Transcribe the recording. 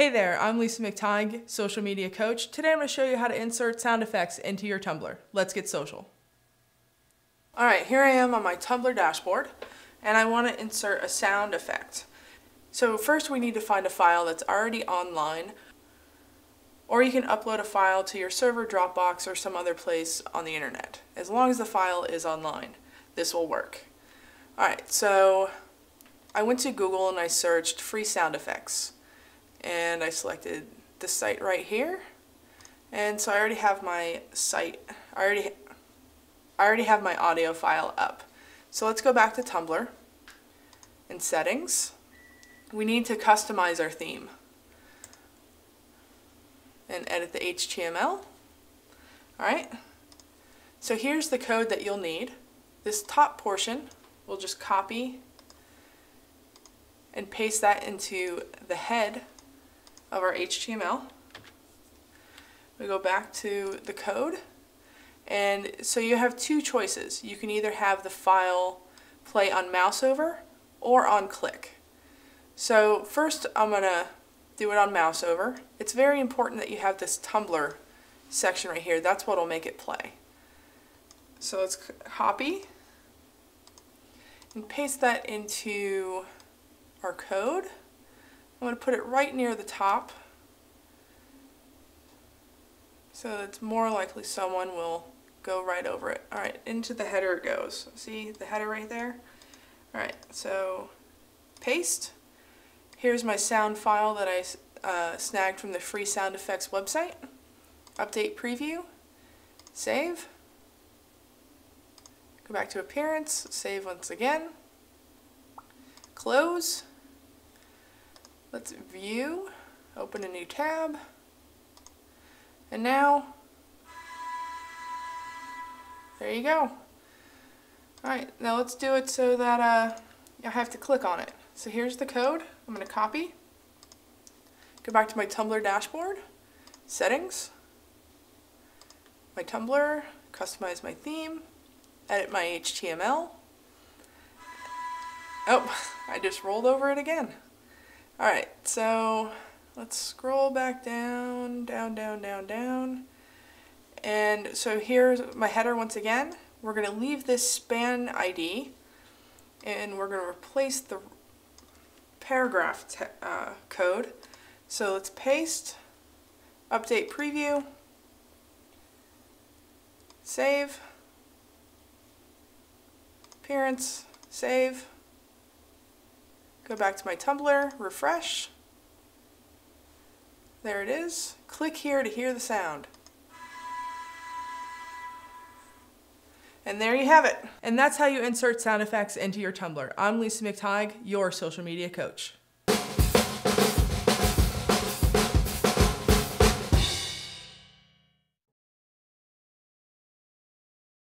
Hey there, I'm Lisa McTighe, social media coach. Today I'm going to show you how to insert sound effects into your Tumblr. Let's get social. Alright, here I am on my Tumblr dashboard, and I want to insert a sound effect. So first we need to find a file that's already online, or you can upload a file to your server, Dropbox, or some other place on the internet. As long as the file is online, this will work. Alright, so I went to Google and I searched free sound effects. And I selected this site right here, and so I already have my site. I already have my audio file up. So let's go back to Tumblr. In settings, we need to customize our theme and edit the HTML. Alright, so here's the code that you'll need. This top portion, we'll just copy and paste that into the head of our HTML. We go back to the code, and so you have two choices. You can either have the file play on mouse over or on click. So first I'm gonna do it on mouse over. It's very important that you have this Tumblr section right here. That's what will make it play. So let's copy and paste that into our code. I'm going to put it right near the top so it's more likely someone will go right over it. Alright, into the header it goes. See the header right there? Alright, so paste. Here's my sound file that I snagged from the free sound effects website. Update preview. Save. Go back to appearance. Save once again. Close. Let's view, open a new tab, and now, there you go. Alright, now let's do it so that I have to click on it. So here's the code. I'm going to copy, go back to my Tumblr dashboard, settings, my Tumblr, customize my theme, edit my HTML. Oh, I just rolled over it again. Alright, so let's scroll back down, down. And so here's my header once again. We're going to leave this span ID, and we're going to replace the paragraph code. So let's paste, update preview, save, appearance, save. Go back to my Tumblr, refresh. There it is. Click here to hear the sound. And there you have it. And that's how you insert sound effects into your Tumblr. I'm Lisa McTighe, your social media coach.